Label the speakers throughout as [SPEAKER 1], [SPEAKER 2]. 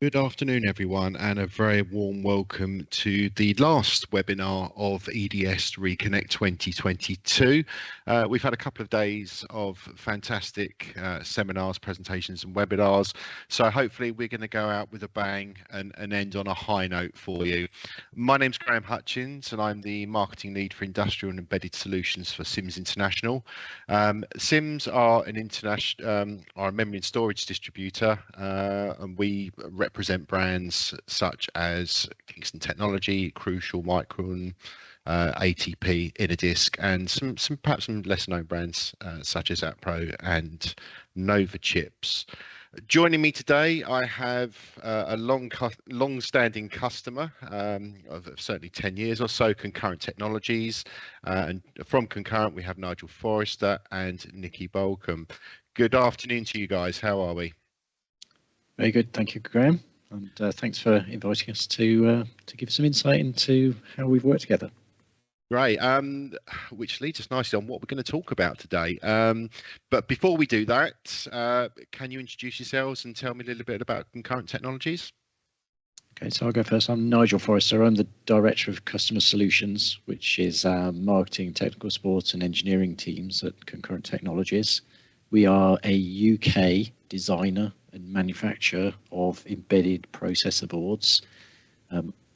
[SPEAKER 1] Good afternoon, everyone, and a very warm welcome to the last webinar of EDS Reconnect 2022. We've had a couple of days of fantastic seminars, presentations and webinars, so hopefully we're going to go out with a bang and end on a high note for you. My name's Graham Hutchins and I'm the Marketing Lead for Industrial and Embedded Solutions for SIMS International. SIMS are an international, are a memory and storage distributor, and we represent brands such as Kingston Technology, Crucial, Micron, ATP, Inadisk, and some perhaps some lesser known brands such as AppPro and Nova Chips. Joining me today, I have a long-standing customer of certainly 10 years or so, Concurrent Technologies, and from Concurrent we have Nigel Forrester and Nikki Bolcom. Good afternoon to you guys. How are we?
[SPEAKER 2] Very good, thank you, Graham, and thanks for inviting us to give some insight into how we've worked together.
[SPEAKER 1] Great, which leads us nicely on what we're going to talk about today. But before we do that, can you introduce yourselves and tell me a little bit about Concurrent Technologies?
[SPEAKER 2] Okay, so I'll go first. I'm Nigel Forrester. I'm the Director of Customer Solutions, which is marketing, technical support and engineering teams at Concurrent Technologies. We are a UK designer and manufacturer of embedded processor boards.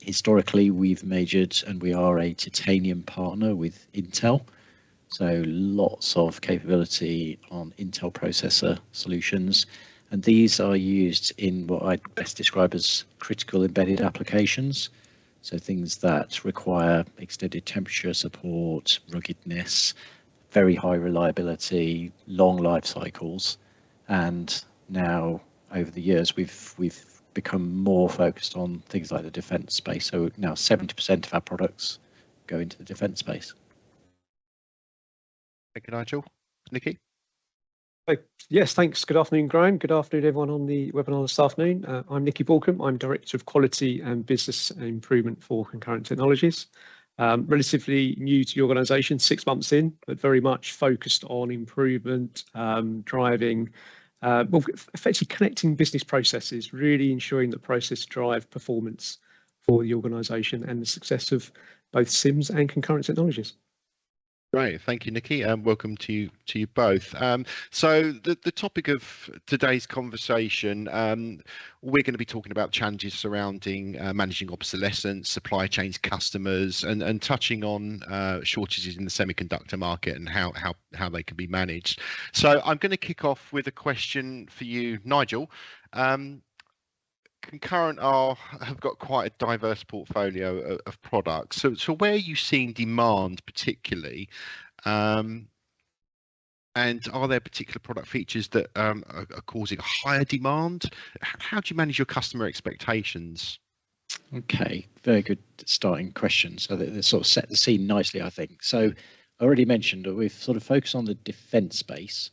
[SPEAKER 2] Historically, we've majored and we are a titanium partner with Intel. So lots of capability on Intel processor solutions. And these are used in what I'd best describe as critical embedded applications. So things that require extended temperature support, ruggedness, very high reliability, long life cycles. And now over the years, we've become more focused on things like the defence space. So now 70% of our products go into the defence space.
[SPEAKER 1] Thank you, Nigel. Nikki?
[SPEAKER 3] Yes, thanks. Good afternoon, Graham. Good afternoon, everyone on the webinar this afternoon. I'm Nikki Bolcom. I'm Director of Quality and Business Improvement for Concurrent Technologies. Relatively new to the organisation, 6 months in, but very much focused on improvement, driving, well, effectively connecting business processes, really ensuring that process drive performance for the organisation and the success of both SIMS and Concurrent Technologies.
[SPEAKER 1] Great, thank you, Nikki, and welcome to you both. So the topic of today's conversation, we're going to be talking about challenges surrounding managing obsolescence, supply chains, customers, and touching on shortages in the semiconductor market and how they can be managed. So I'm going to kick off with a question for you, Nigel. Concurrent have got quite a diverse portfolio of products. So where are you seeing demand particularly, and are there particular product features that are causing higher demand? How do you manage your customer expectations?
[SPEAKER 2] Okay, very good starting question. So they sort of set the scene nicely, I think. So I already mentioned that we've sort of focused on the defence space.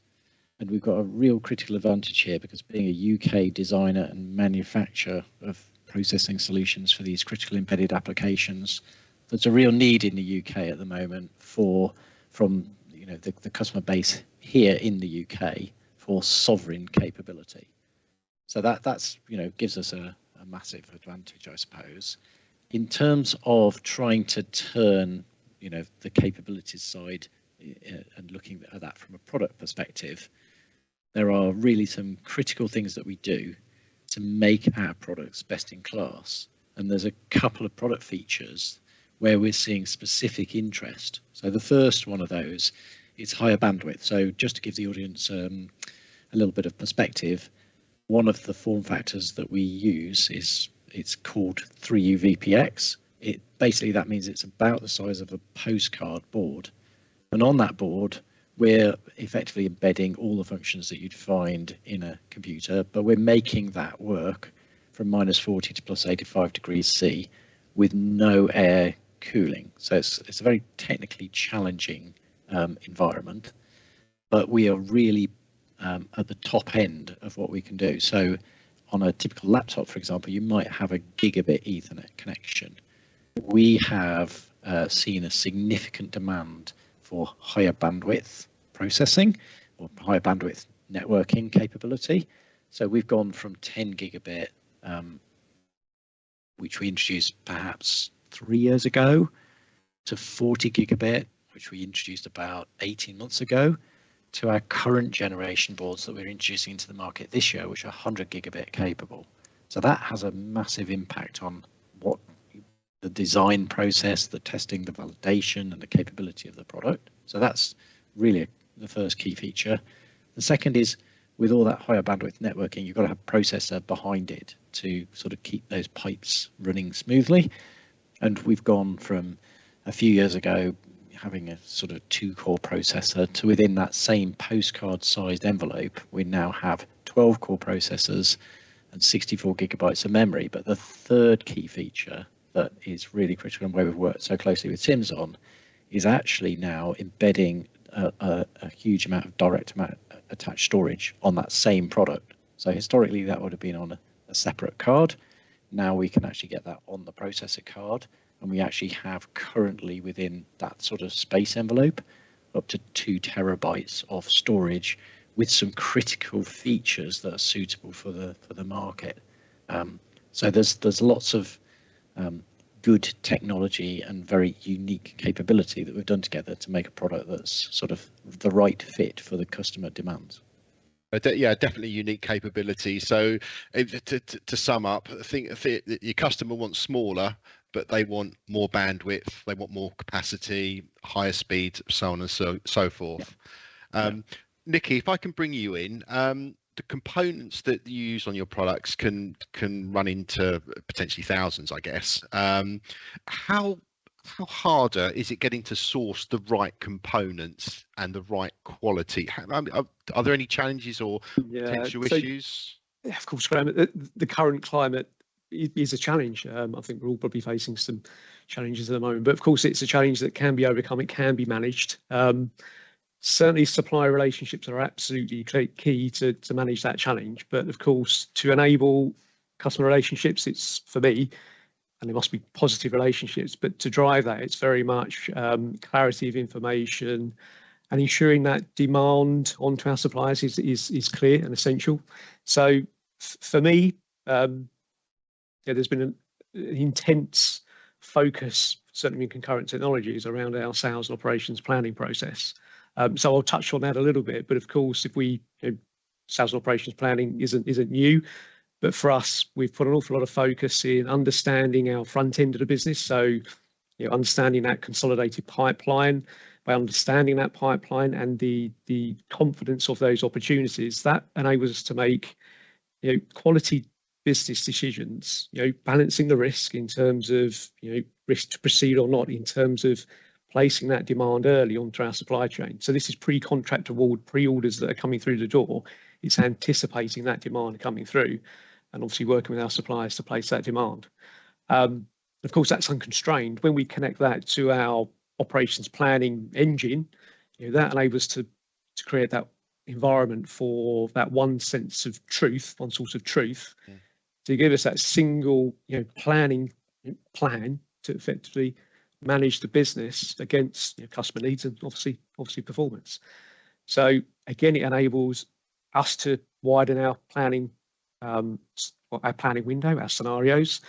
[SPEAKER 2] And we've got a real critical advantage here because being a UK designer and manufacturer of processing solutions for these critical embedded applications, there's a real need in the UK at the moment from the customer base here in the UK for sovereign capability. So that's gives us a massive advantage, I suppose. In terms of trying to turn the capabilities side and looking at that from a product perspective, there are really some critical things that we do to make our products best in class. And there's a couple of product features where we're seeing specific interest. So the first one of those is higher bandwidth. So just to give the audience a little bit of perspective, one of the form factors that we use it's called 3U-VPX. Basically that means it's about the size of a postcard board. And on that board, we're effectively embedding all the functions that you'd find in a computer, but we're making that work from -40 to +85 degrees C with no air cooling. So it's a very technically challenging environment, but we are really at the top end of what we can do. So on a typical laptop, for example, you might have a gigabit Ethernet connection. We have seen a significant demand for higher bandwidth processing or higher bandwidth networking capability. So we've gone from 10 gigabit which we introduced perhaps 3 years ago, to 40 gigabit, which we introduced about 18 months ago, to our current generation boards that we're introducing into the market this year, which are 100 gigabit capable. So that has a massive impact on what the design process, the testing, the validation, and the capability of the product. So that's really the first key feature. The second is, with all that higher bandwidth networking, you've got to have a processor behind it to sort of keep those pipes running smoothly. And we've gone from a few years ago having a sort of 2-core processor to, within that same postcard sized envelope, we now have 12 core processors and 64 gigabytes of memory. But the third key feature that is really critical and where we've worked so closely with Sims on is actually now embedding a huge amount of direct attached storage on that same product. So historically that would have been on a separate card. Now we can actually get that on the processor card, and we actually have currently within that sort of space envelope up to 2 terabytes of storage with some critical features that are suitable for the market. So there's lots of good technology and very unique capability that we've done together to make a product that's sort of the right fit for the customer demands.
[SPEAKER 1] Yeah, definitely unique capability. So to sum up, I think your customer wants smaller, but they want more bandwidth, they want more capacity, higher speed, so on and so forth. Yeah. Nikki, if I can bring you in, the components that you use on your products can run into potentially thousands, I guess. How harder is it getting to source the right components and the right quality? Are there any challenges or potential issues?
[SPEAKER 3] Yeah, of course, Graham, the current climate is a challenge. I think we're all probably facing some challenges at the moment, but of course it's a challenge that can be overcome, it can be managed. Certainly supplier relationships are absolutely key to manage that challenge, but of course to enable customer relationships, it's, for me, and there must be positive relationships, but to drive that, it's very much clarity of information and ensuring that demand onto our suppliers is clear and essential. So for me, there's been an intense focus, certainly in Concurrent Technologies, around our sales and operations planning process. So I'll touch on that a little bit, but of course, if sales and operations planning isn't new, but for us, we've put an awful lot of focus in understanding our front end of the business. So, understanding that consolidated pipeline, by understanding that pipeline and the confidence of those opportunities, that enables us to make, quality business decisions, balancing the risk in terms of, risk to proceed or not, in terms of placing that demand early onto our supply chain. So this is pre-contract award, pre-orders that are coming through the door. It's anticipating that demand coming through and obviously working with our suppliers to place that demand. Of course, that's unconstrained. When we connect that to our operations planning engine, that enables us to create that environment for that one sense of truth, one source of truth, to give us that single, planning plan to effectively manage the business against customer needs and obviously performance. So again, it enables us to widen our planning window, our scenarios,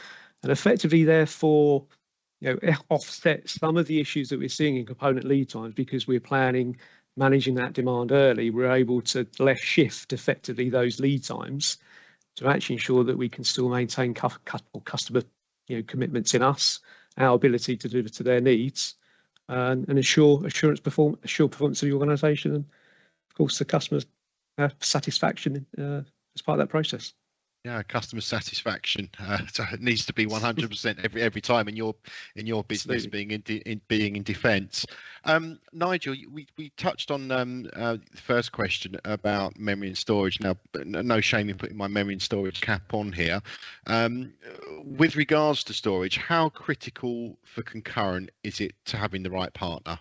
[SPEAKER 3] and effectively therefore offset some of the issues that we're seeing in component lead times. Because we're managing that demand early, we're able to less shift effectively those lead times to actually ensure that we can still maintain customer commitments in us, our ability to deliver to their needs, and ensure performance of the organisation, and of course the customer's satisfaction as part of that process.
[SPEAKER 1] Yeah, customer satisfaction so it needs to be 100% every time in your business. Absolutely. being in defence. Nigel, we touched on the first question about memory and storage. Now, no shame in putting my memory and storage cap on here. With regards to storage, how critical for Concurrent is it to having the right partner?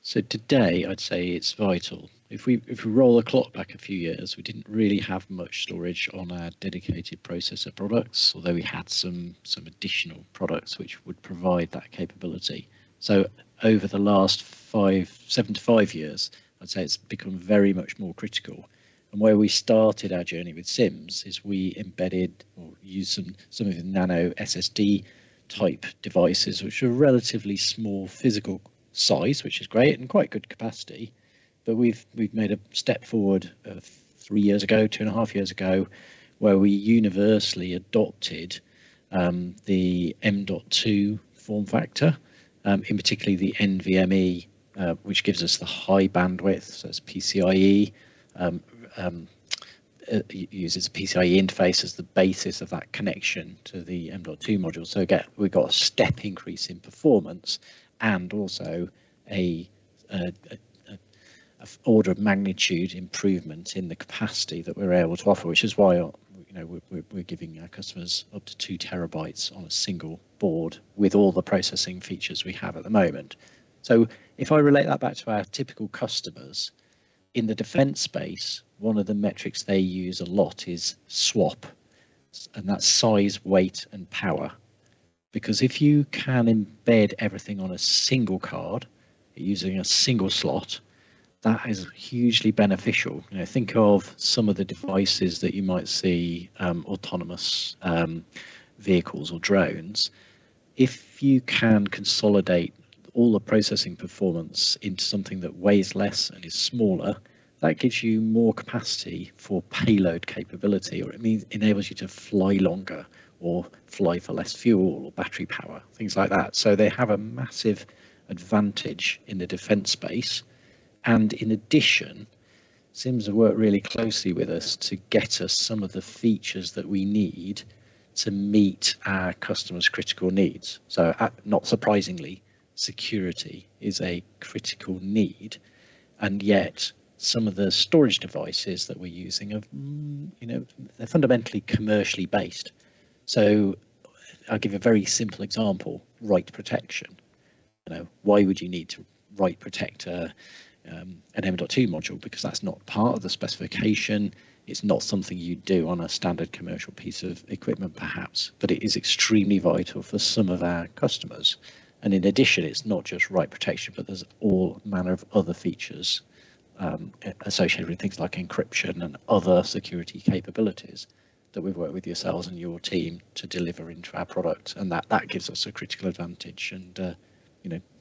[SPEAKER 2] So today, I'd say it's vital. If we roll the clock back a few years, we didn't really have much storage on our dedicated processor products, although we had some additional products which would provide that capability. So over the last 7 to 5 years, I'd say it's become very much more critical. And where we started our journey with SIMs is we embedded or used some of the nano SSD type devices, which are relatively small physical size, which is great and quite good capacity. But we've made a step forward 3 years ago, 2.5 years ago, where we universally adopted the M.2 form factor, in particular the NVMe, which gives us the high bandwidth, so it's PCIe. It uses a PCIe interface as the basis of that connection to the M.2 module. So we've got a step increase in performance and also a order of magnitude improvement in the capacity that we're able to offer, which is why we're giving our customers up to 2 terabytes on a single board with all the processing features we have at the moment. So if I relate that back to our typical customers, in the defense space, one of the metrics they use a lot is SWaP, and that's size, weight, and power. Because if you can embed everything on a single card using a single slot, that is hugely beneficial. Think of some of the devices that you might see, autonomous vehicles or drones. If you can consolidate all the processing performance into something that weighs less and is smaller, that gives you more capacity for payload capability, or it enables you to fly longer or fly for less fuel or battery power, things like that. So they have a massive advantage in the defense space. And in addition, SIMs have worked really closely with us to get us some of the features that we need to meet our customers' critical needs. So not surprisingly, security is a critical need, and yet some of the storage devices that we're using are, they're fundamentally commercially based. So I'll give a very simple example: write protection. Why would you need to write protect an M.2 module? Because that's not part of the specification. It's not something you do on a standard commercial piece of equipment, perhaps, but it is extremely vital for some of our customers. And in addition, it's not just write protection, but there's all manner of other features associated with things like encryption and other security capabilities that we've worked with yourselves and your team to deliver into our product, and that gives us a critical advantage. And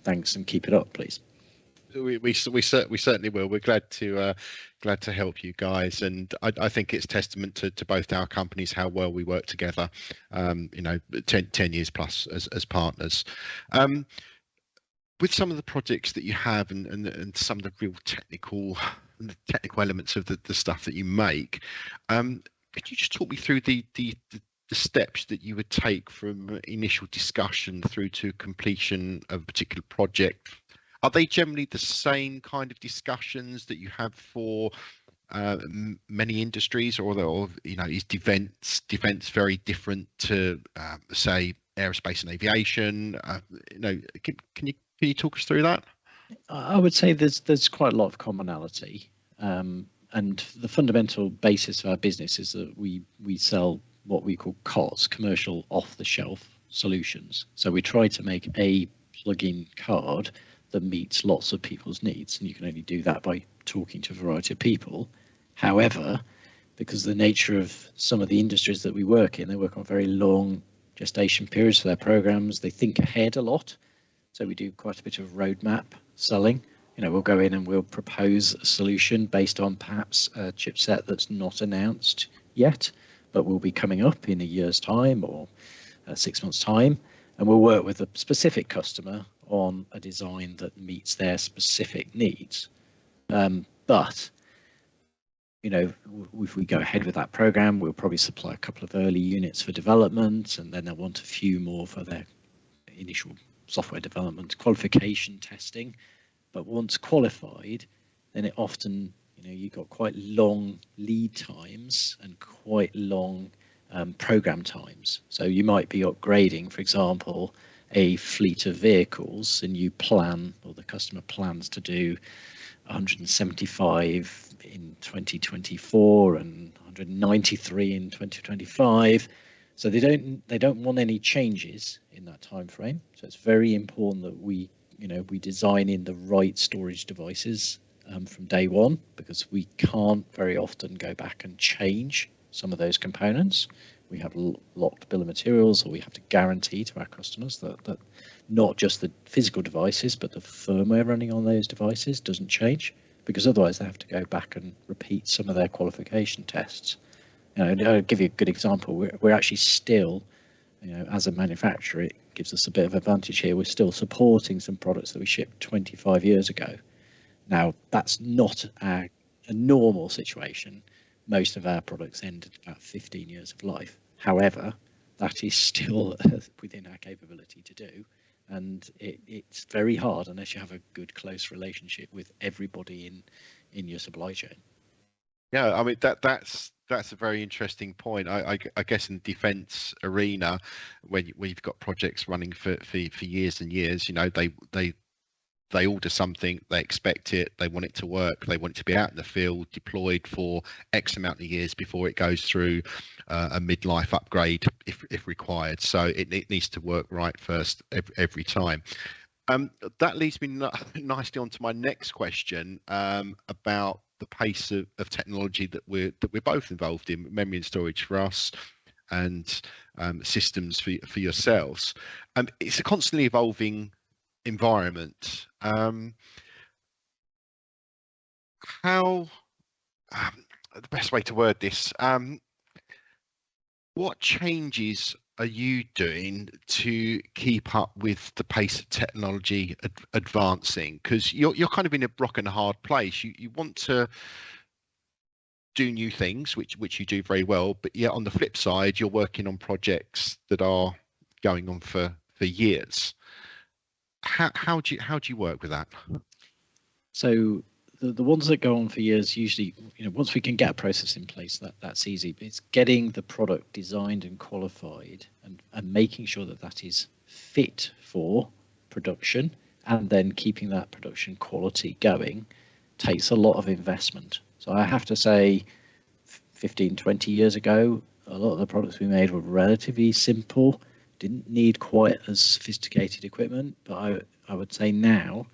[SPEAKER 2] thanks, and keep it up, please.
[SPEAKER 1] We certainly will. We're glad to help you guys, and I think it's testament to both our companies how well we work together. 10 years plus as partners. With some of the projects that you have and some of the real technical elements of the stuff that you make, could you just talk me through the steps that you would take from initial discussion through to completion of a particular project? Are they generally the same kind of discussions that you have for many industries, or is defence very different to say aerospace and aviation? Can you talk us through that?
[SPEAKER 2] I would say there's quite a lot of commonality, and the fundamental basis of our business is that we sell what we call COTS, commercial off-the-shelf solutions. So we try to make a plug-in card that meets lots of people's needs, and you can only do that by talking to a variety of people. However, because the nature of some of the industries that we work in, they work on very long gestation periods for their programs. They think ahead a lot, so we do quite a bit of roadmap selling. We'll go in and we'll propose a solution based on perhaps a chipset that's not announced yet, but will be coming up in a year's time or 6 months' time, and we'll work with a specific customer on a design that meets their specific needs. But if we go ahead with that program, we'll probably supply a couple of early units for development, and then they'll want a few more for their initial software development, qualification, testing. But once qualified, then it often, you've got quite long lead times and quite long program times. So you might be upgrading, for example, a fleet of vehicles, and you plan, or the customer plans to do 175 in 2024 and 193 in 2025. So they don't want any changes in that time frame. So it's very important that we design in the right storage devices from day one, because we can't very often go back and change some of those components. We have locked bill of materials, or we have to guarantee to our customers that not just the physical devices, but the firmware running on those devices doesn't change, because otherwise they have to go back and repeat some of their qualification tests. I'll give you a good example. We're actually still, as a manufacturer, it gives us a bit of advantage here. We're still supporting some products that we shipped 25 years ago. Now, that's not a normal situation. Most of our products end at about 15 years of life. However, that is still within our capability to do. And it's very hard unless you have a good, close relationship with everybody in your supply chain.
[SPEAKER 1] Yeah, I mean that's a very interesting point. I guess in the defence arena, when you've got projects running for years and years, they order something, they expect it, they want it to work, they want it to be out in the field, deployed for X amount of years before it goes through a midlife upgrade if required. So it needs to work right first every time. That leads me nicely on to my next question about the pace of technology that we're both involved in, memory and storage for us, and systems for yourselves. It's a constantly evolving environment. How the best way to word this? What changes are you doing to keep up with the pace of technology advancing? Because you're kind of in a rock and a hard place. You want to do new things, which you do very well, but yet on the flip side, you're working on projects that are going on for years. How do you work with that?
[SPEAKER 2] So the ones that go on for years, usually, once we can get a process in place, that's easy. But it's getting the product designed and qualified and making sure that is fit for production, and then keeping that production quality going takes a lot of investment. So I have to say 15, 20 years ago, a lot of the products we made were relatively simple, didn't need quite as sophisticated equipment. But I would say now,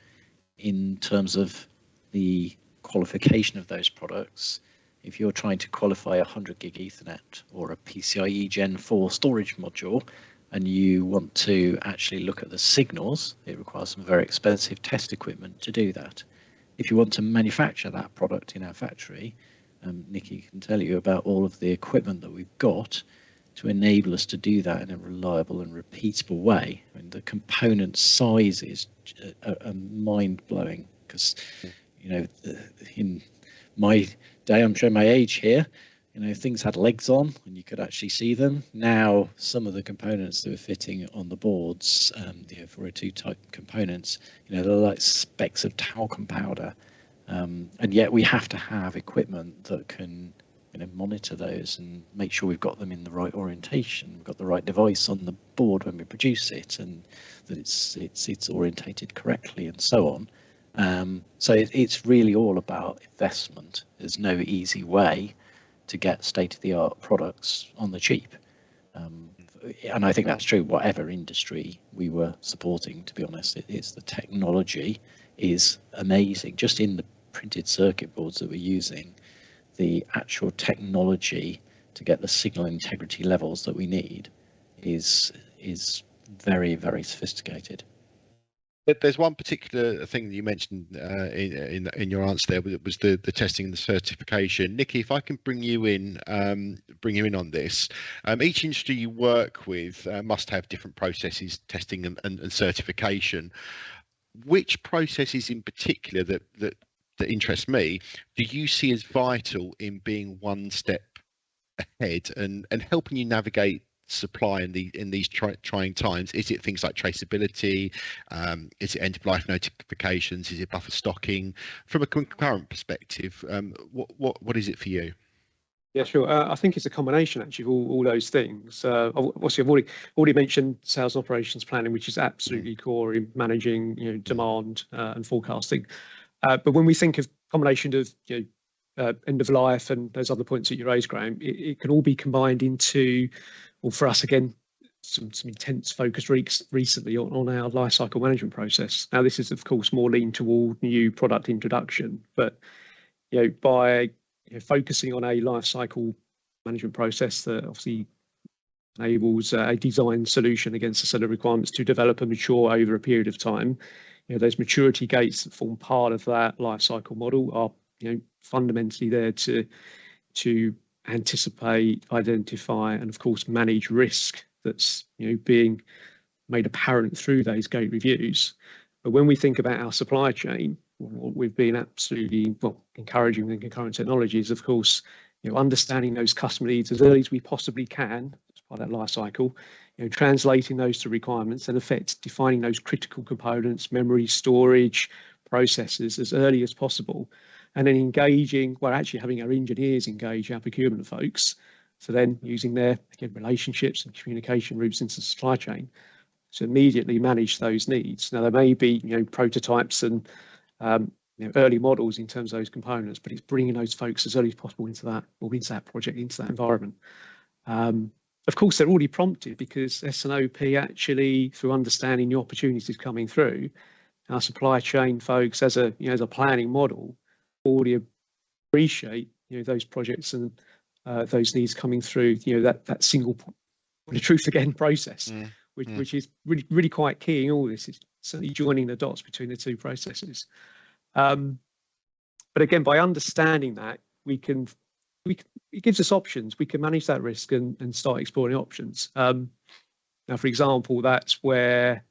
[SPEAKER 2] in terms of the qualification of those products, if you're trying to qualify a 100 gig Ethernet or a PCIe Gen 4 storage module, and you want to actually look at the signals, it requires some very expensive test equipment to do that. If you want to manufacture that product in our factory, Nikki can tell you about all of the equipment that we've got to enable us to do that in a reliable and repeatable way. I mean, the component sizes are mind-blowing, because in my day, I'm showing my age here, things had legs on and you could actually see them. Now some of the components that are fitting on the boards, the 402 type components, they're like specks of talcum powder, and yet we have to have equipment that can monitor those and make sure we've got them in the right orientation, we've got the right device on the board when we produce it, and that it's orientated correctly, and so on. So it's really all about investment. There's no easy way to get state-of-the-art products on the cheap, and I think that's true whatever industry we were supporting. To be honest, it's the technology is amazing. Just in the printed circuit boards that we're using, the actual technology to get the signal integrity levels that we need is very, very sophisticated.
[SPEAKER 1] But there's one particular thing that you mentioned in your answer there, was the testing and the certification. Nikki, if I can bring you in on this, each industry you work with must have different processes, testing and certification. Which processes in particular that interest me do you see as vital in being one step ahead and helping you navigate supply in these trying times? Is it things like traceability? Is it end of life notifications? Is it buffer stocking? From a concurrent perspective, what is it for you?
[SPEAKER 3] Yeah, sure. I think it's a combination actually of all those things. Obviously, I've already mentioned sales and operations planning, which is absolutely core in managing demand and forecasting. But when we think of combination of end of life and those other points that you raised, Graham, it can all be combined into, well, for us again, some intense focus recently on our life cycle management process. Now, this is of course more lean toward new product introduction, but by focusing on a life cycle management process that obviously enables a design solution against a set of requirements to develop and mature over a period of time. Those maturity gates that form part of that life cycle model are fundamentally there to anticipate, identify, and of course manage risk that's being made apparent through those gate reviews. But when we think about our supply chain, what we've been absolutely encouraging with Concurrent Technologies, of course, understanding those customer needs as early as we possibly can as part of that life cycle, translating those to requirements, and in effect defining those critical components, memory, storage, processes as early as possible, and then engaging, actually having our engineers engage our procurement folks, so then using their relationships and communication routes into the supply chain to immediately manage those needs. Now, there may be prototypes and early models in terms of those components, but it's bringing those folks as early as possible into that project, into that environment. Of course, they're already prompted because S&OP actually, through understanding new opportunities coming through, our supply chain folks as a planning model already appreciate those projects and those needs coming through. That single the truth again process, which is really quite key in all this. It's certainly joining the dots between the two processes. But again, by understanding that, it gives us options. We can manage that risk and start exploring options. Now, for example, that's where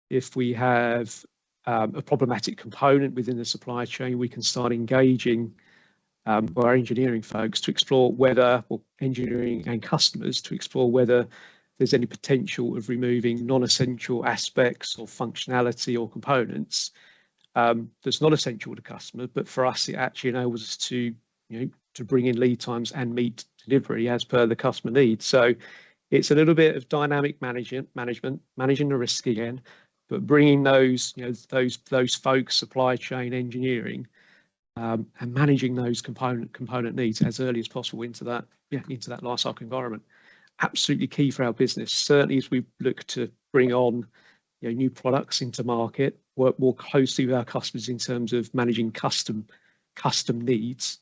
[SPEAKER 3] if we have a problematic component within the supply chain, we can start engaging our engineering folks to explore whether, or engineering and customers to explore whether there's any potential of removing non-essential aspects or functionality or components that's not essential to customer, but for us, it actually enables us to bring in lead times and meet delivery as per the customer needs. So it's a little bit of dynamic management, managing the risk again, but bringing those folks, supply chain, engineering, and managing those component needs as early as possible into that lifecycle environment. Absolutely key for our business. Certainly, as we look to bring on new products into market, work more closely with our customers in terms of managing custom needs.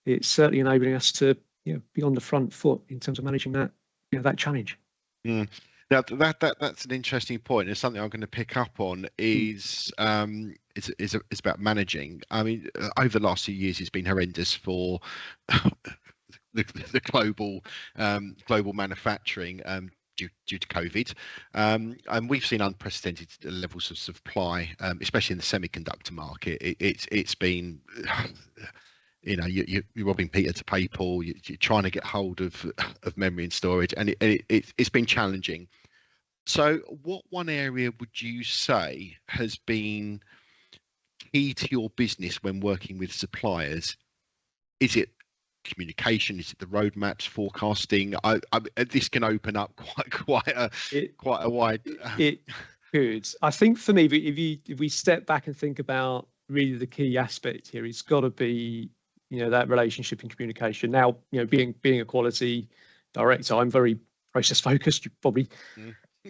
[SPEAKER 3] It's certainly enabling us to be on the front foot in terms of managing that challenge.
[SPEAKER 1] Now that's an interesting point. It's something I'm going to pick up on. Is it's about managing. I mean, over the last few years, it's been horrendous for the global manufacturing due to COVID, and we've seen unprecedented levels of supply, especially in the semiconductor market. It's been you're robbing Peter to pay Paul. You're trying to get hold of memory and storage, and it's been challenging. So what one area would you say has been key to your business when working with suppliers? Is it communication? Is it the roadmaps, forecasting? This can open up quite a wide.
[SPEAKER 3] It could. I think for me, if we step back and think about really the key aspect here, it's got to be that relationship and communication. Now, being a quality director, I'm very process focused. You probably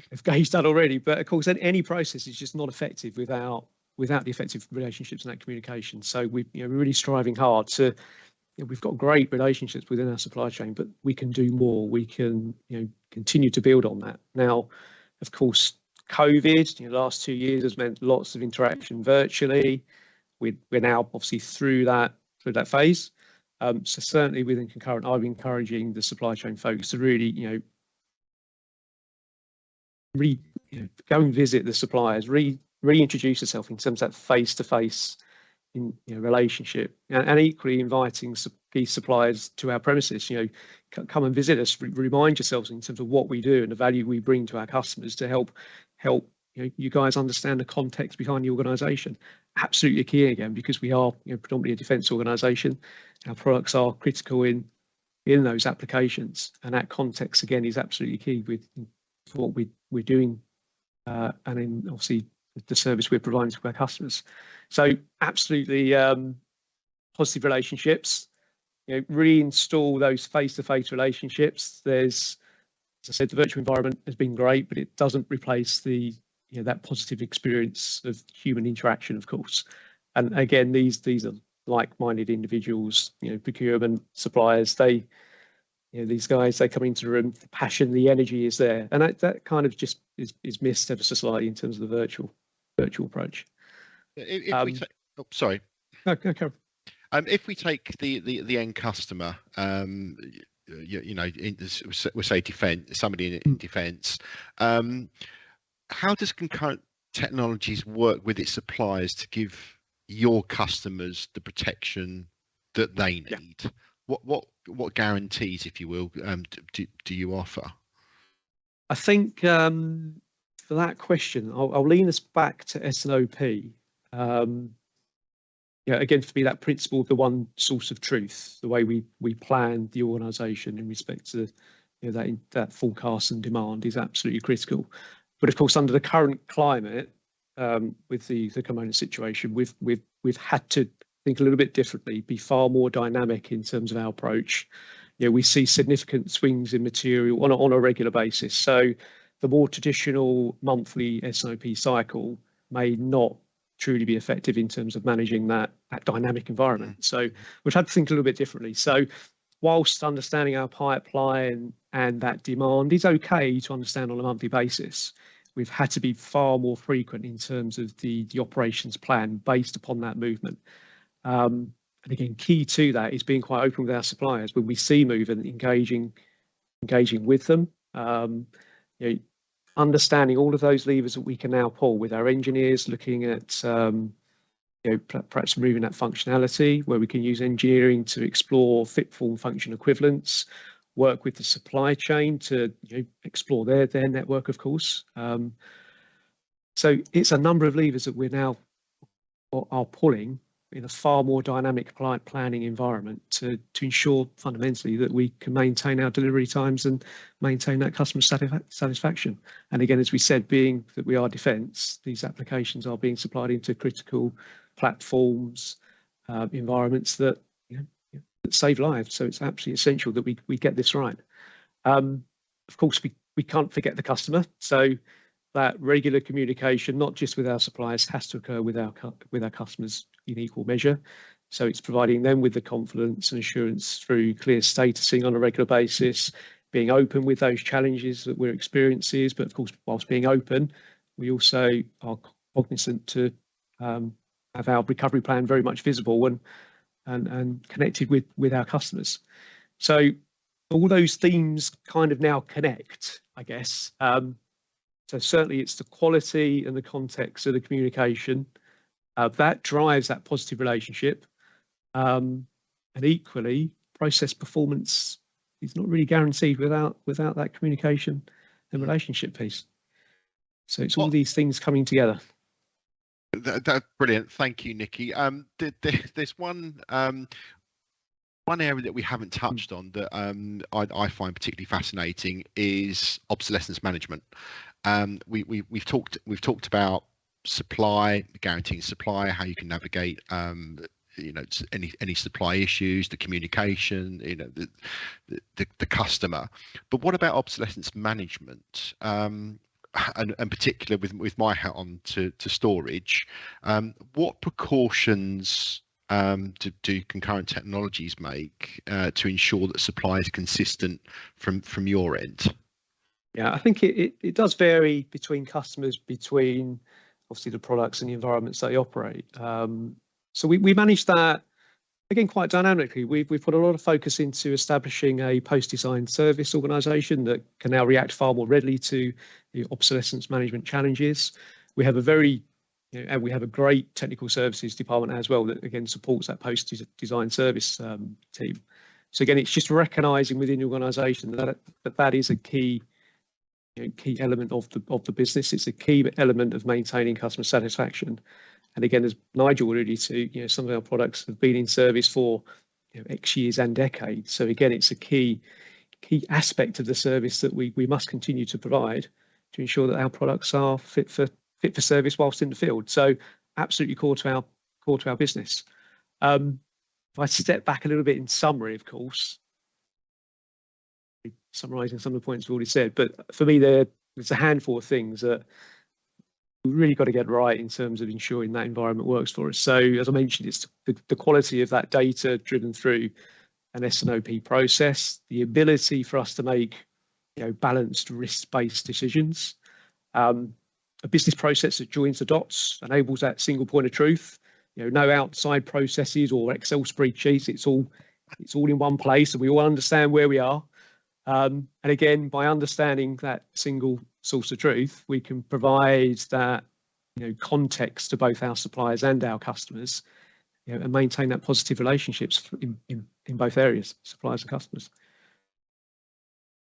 [SPEAKER 3] have gauged that already. But of course, any process is just not effective without the effective relationships and that communication. So we're really striving hard to. We've got great relationships within our supply chain, but we can do more. We can continue to build on that. Now, of course, COVID, the last 2 years has meant lots of interaction virtually. We're now obviously through that phase. So certainly within Concurrent, I'm encouraging the supply chain folks to really go and visit the suppliers, reintroduce yourself in terms of that face-to-face relationship, and equally inviting these suppliers to our premises. Come and visit us. Remind yourselves in terms of what we do and the value we bring to our customers to help you guys understand the context behind the organisation. Absolutely key again, because we are predominantly a defence organisation. Our products are critical in those applications, and that context again is absolutely key with what we're doing, and then obviously the service we're providing to our customers. So absolutely positive relationships. Reinstall those face-to-face relationships. There's as I said, the virtual environment has been great, but it doesn't replace the that positive experience of human interaction, of course. And again, these are like-minded individuals, procurement, suppliers. They, these guys, they come into the room, the passion, the energy is there, and that kind of just is missed ever so slightly in terms of the virtual approach.
[SPEAKER 1] If we sorry.
[SPEAKER 3] Okay.
[SPEAKER 1] If we take the end customer, we'll say defence, somebody in defence, how does Concurrent Technologies work with its suppliers to give your customers the protection that they need? Yeah. What guarantees, if you will, do you offer?
[SPEAKER 3] I think for that question, I'll lean us back to S&OP. Again, for me, that principle of the one source of truth, the way we plan the organisation in respect to that forecast and demand is absolutely critical. But of course, under the current climate, with the component situation, we've had to think a little bit differently, be far more dynamic in terms of our approach. We see significant swings in material on a regular basis. So the more traditional monthly S&OP cycle may not truly be effective in terms of managing that dynamic environment. So we've had to think a little bit differently. So whilst understanding our pipeline and that demand is okay to understand on a monthly basis, we've had to be far more frequent in terms of the operations plan based upon that movement. And again, key to that is being quite open with our suppliers when we see movement, engaging with them. Understanding all of those levers that we can now pull with our engineers, looking at perhaps removing that functionality where we can use engineering to explore fit form function equivalents, work with the supply chain to explore their network, of course. So it's a number of levers that we're now are pulling in a far more dynamic client planning environment to ensure fundamentally that we can maintain our delivery times and maintain that customer satisfaction. And again, as we said, being that we are defence, these applications are being supplied into critical platforms, environments that that save lives. So it's absolutely essential that we get this right. Of course, we can't forget the customer. So that regular communication, not just with our suppliers, has to occur with our customers in equal measure. So it's providing them with the confidence and assurance through clear statusing on a regular basis, being open with those challenges that we're experiencing. But of course, whilst being open, we also are cognizant to have our recovery plan very much visible and connected with our customers. So all those themes kind of now connect, I guess. So certainly it's the quality and the context of the communication that drives that positive relationship. And equally, process performance is not really guaranteed without that communication and relationship piece. So it's all these things coming together.
[SPEAKER 1] That's brilliant. Thank you, Nikki. There's one area that we haven't touched on that I find particularly fascinating is obsolescence management. We've talked about supply, guaranteeing supply, how you can navigate any supply issues, the communication, the customer. But what about obsolescence management? And particular with my hat on to storage, what precautions do Concurrent Technologies make to ensure that supply is consistent from your end?
[SPEAKER 3] Yeah, I think it does vary between customers, between obviously the products and the environments they operate. So we manage that again quite dynamically. We've put a lot of focus into establishing a post-design service organisation that can now react far more readily to the obsolescence management challenges. We have and we have a great technical services department as well that again supports that post-design service team. So again, it's just recognising within the organisation that is a key element of the business. It's a key element of maintaining customer satisfaction. And again, as Nigel alluded to, some of our products have been in service for X years and decades. So again, it's a key aspect of the service that we must continue to provide to ensure that our products are fit for service whilst in the field. So absolutely core to our business. If I step back a little bit in summary, of course, summarising some of the points we've already said. But for me, there's a handful of things that we've really got to get right in terms of ensuring that environment works for us. So as I mentioned, it's the quality of that data driven through an S&OP process, the ability for us to make balanced risk-based decisions, a business process that joins the dots, enables that single point of truth, no outside processes or Excel spreadsheets. It's all in one place, and we all understand where we are. And again, by understanding that single source of truth, we can provide that context to both our suppliers and our customers, and maintain that positive relationships in both areas, suppliers and customers.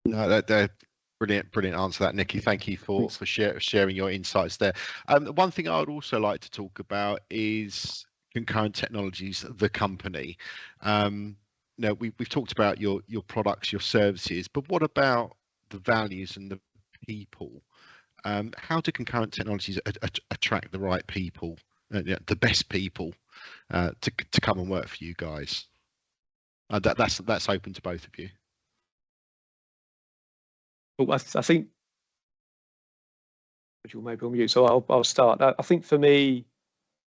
[SPEAKER 1] No, that brilliant answer, that Nicky. Thank you for sharing your insights there. One thing I would also like to talk about is Concurrent Technologies, the company. We've talked about your products, your services, but what about the values and the people? How do Concurrent Technologies attract the right people, the best people, to come and work for you guys? That's open to both of you.
[SPEAKER 3] Well, I think you'll maybe on mute, so I'll start. I think for me,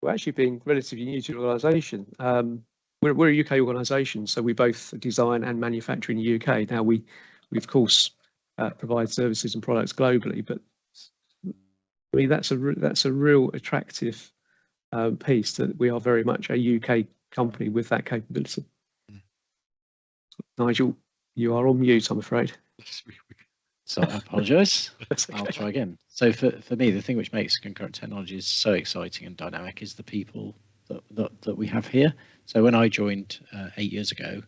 [SPEAKER 3] we're actually being relatively new to the organisation. We're a UK organisation, so we both design and manufacture in the UK. Now we of course provide services and products globally, but I mean that's a real attractive piece, that we are very much a UK company with that capability. Nigel, you are on mute, I'm afraid.
[SPEAKER 2] So I apologise. I'll try again. So for me, the thing which makes Concurrent Technologies so exciting and dynamic is the people that we have here. So when I joined 8 years ago,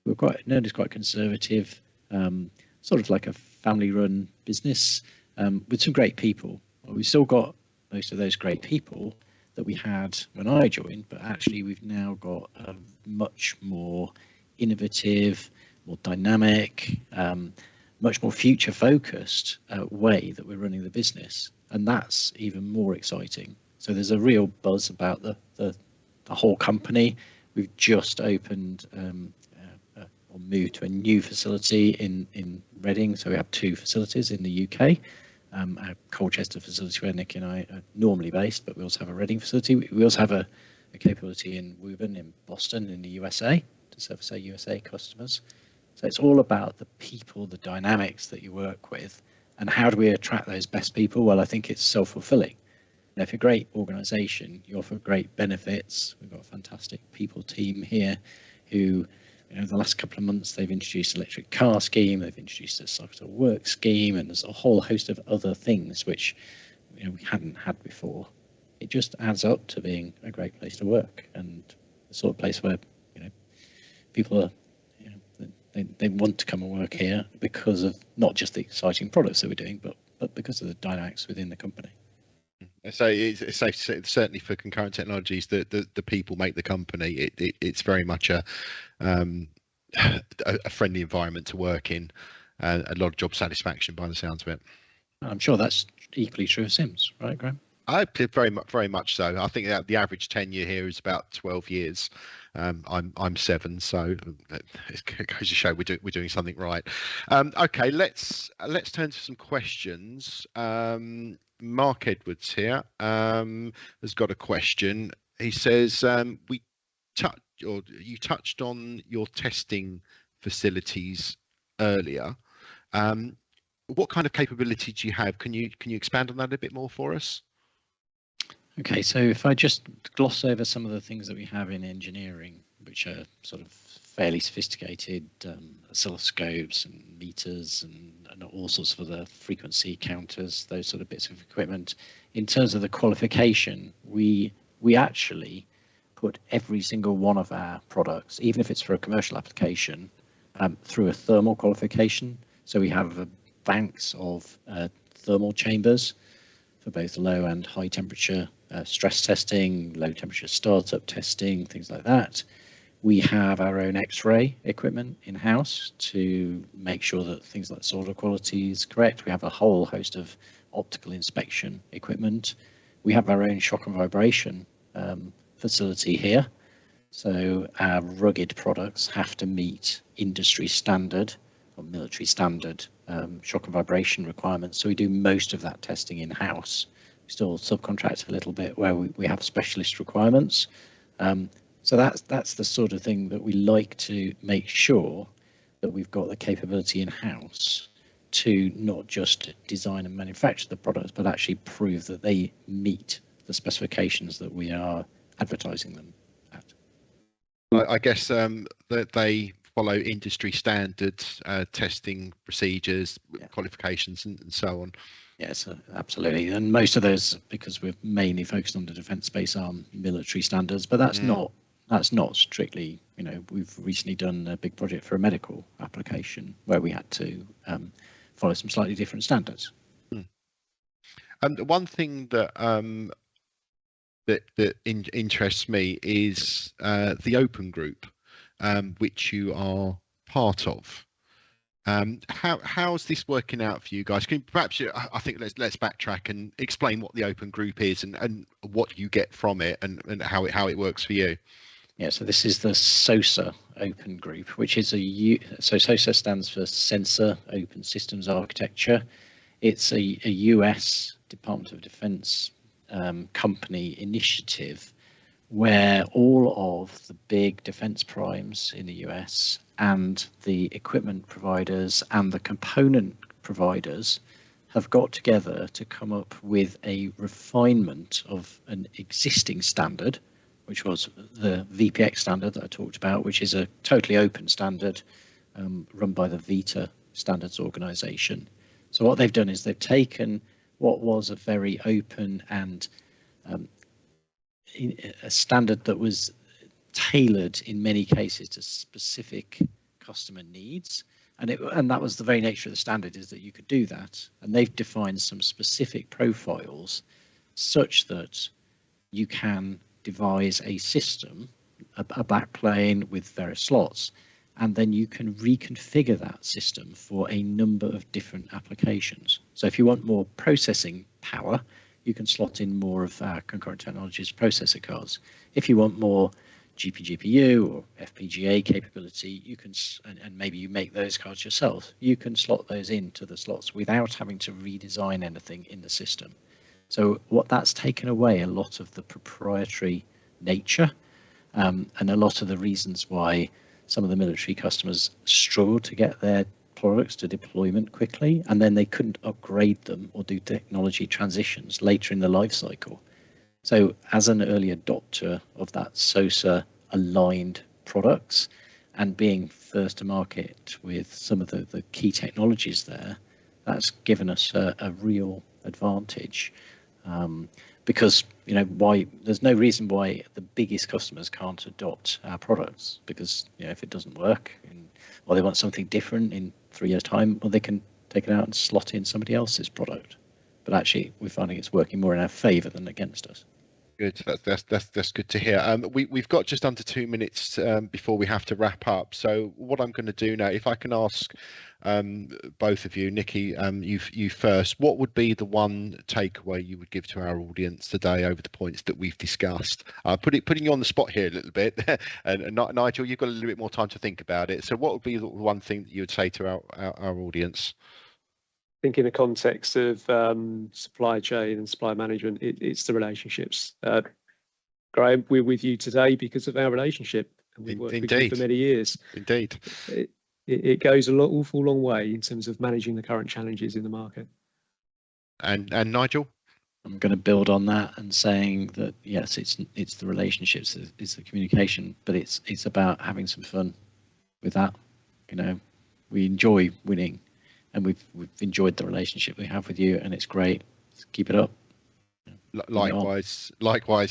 [SPEAKER 2] we were known as quite conservative, sort of like a family-run business with some great people. Well, we've still got most of those great people that we had when I joined, but actually we've now got a much more innovative, more dynamic, much more future focused way that we're running the business, and that's even more exciting. So there's a real buzz about the whole company. We've just opened or moved to a new facility in Reading, so we have 2 facilities in the UK. Our Colchester facility where Nick and I are normally based, but we also have a Reading facility. We also have a capability in Woburn in Boston in the USA to service our USA customers. So it's all about the people, the dynamics that you work with, and how do we attract those best people? Well, I think it's self-fulfilling. Now, if you're a great organisation, you offer great benefits. We've got a fantastic people team here who, the last couple of months, they've introduced an electric car scheme, they've introduced a cycle to work scheme, and there's a whole host of other things which we hadn't had before. It just adds up to being a great place to work, and the sort of place where people are. They want to come and work here because of not just the exciting products that we're doing, but because of the dynamics within the company.
[SPEAKER 1] So it's safe to say, certainly for Concurrent Technologies, that the people make the company. It's very much a friendly environment to work in, a lot of job satisfaction by the sounds of it.
[SPEAKER 2] I'm sure that's equally true of Sims, right, Graham?
[SPEAKER 1] Very much so. I think the average tenure here is about 12 years. I'm 7, so it goes to show we're doing something right. Okay, let's turn to some questions. Mark Edwards here has got a question. He says, you touched on your testing facilities earlier. What kind of capability do you have? Can you expand on that a bit more for us?
[SPEAKER 2] Okay, so if I just gloss over some of the things that we have in engineering, which are sort of fairly sophisticated, oscilloscopes and meters and all sorts of other frequency counters, those sort of bits of equipment. In terms of the qualification, we actually put every single one of our products, even if it's for a commercial application, through a thermal qualification. So we have banks of thermal chambers for both low and high temperature stress testing, low temperature startup testing, things like that. We have our own X-ray equipment in-house to make sure that things like solder quality is correct. We have a whole host of optical inspection equipment. We have our own shock and vibration facility here. So our rugged products have to meet industry standard military standard shock and vibration requirements. So we do most of that testing in-house. We still subcontract a little bit where we have specialist requirements. So that's the sort of thing that we like to make sure that we've got the capability in-house to not just design and manufacture the products, but actually prove that they meet the specifications that we are advertising them at.
[SPEAKER 1] I guess that they follow industry standards, testing procedures, qualifications, and so on.
[SPEAKER 2] Yes, absolutely. And most of those, because we're mainly focused on the defence space, are military standards, but that's not strictly, we've recently done a big project for a medical application where we had to follow some slightly different standards.
[SPEAKER 1] One thing that interests me is the open group, which you are part of. How's this working out for you guys? Perhaps I think let's backtrack and explain what the open group is and what you get from it and how it works for you.
[SPEAKER 2] Yeah, so this is the Sosa Open Group, which is so Sosa stands for Sensor Open Systems Architecture. It's a US Department of Defense company initiative where all of the big defense primes in the US and the equipment providers and the component providers have got together to come up with a refinement of an existing standard, which was the VPX standard that I talked about, which is a totally open standard run by the VITA Standards Organization. So what they've done is they've taken what was a very open and a standard that was tailored in many cases to specific customer needs. And that was the very nature of the standard, is that you could do that. And they've defined some specific profiles such that you can devise a system, a backplane with various slots, and then you can reconfigure that system for a number of different applications. So if you want more processing power, you can slot in more of our Concurrent Technologies processor cards. If you want more GPGPU or FPGA capability, you can, and maybe you make those cards yourself, you can slot those into the slots without having to redesign anything in the system. So what that's taken away a lot of the proprietary nature and a lot of the reasons why some of the military customers struggled to get their products to deployment quickly, and then they couldn't upgrade them or do technology transitions later in the life cycle. So as an early adopter of that Sosa aligned products and being first to market with some of the key technologies there, that's given us a real advantage. Because there's no reason why the biggest customers can't adopt our products, because if it doesn't work or they want something different in 3 years' time, well, they can take it out and slot in somebody else's product. But actually, we're finding it's working more in our favour than against us.
[SPEAKER 1] Good. That's good to hear. We've got just under 2 minutes before we have to wrap up. So what I'm going to do now, if I can ask both of you, Nikki, you first, what would be the one takeaway you would give to our audience today over the points that we've discussed? Putting you on the spot here a little bit, and Nigel, you've got a little bit more time to think about it. So what would be the one thing that you would say to our audience?
[SPEAKER 3] I think in the context of supply chain and supply management, it's the relationships. Graham, we're with you today because of our relationship, and we've worked with you for many years.
[SPEAKER 1] Indeed.
[SPEAKER 3] It goes an awful long way in terms of managing the current challenges in the market.
[SPEAKER 1] And Nigel?
[SPEAKER 2] I'm going to build on that and saying that, yes, it's the relationships, it's the communication, but it's about having some fun with that. We enjoy winning. And we've enjoyed the relationship we have with you, and it's great. Let's keep it up.
[SPEAKER 1] Likewise,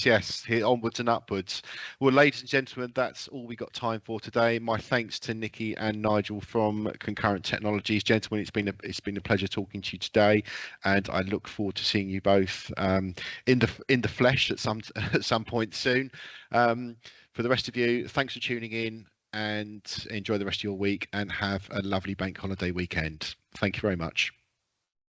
[SPEAKER 1] yes. Here, onwards and upwards. Well, ladies and gentlemen, that's all we got time for today. My thanks to Nikki and Nigel from Concurrent Technologies. Gentlemen, it's been a pleasure talking to you today, and I look forward to seeing you both in the flesh at some point soon. For the rest of you, thanks for tuning in, and enjoy the rest of your week, and have a lovely bank holiday weekend. Thank you very much.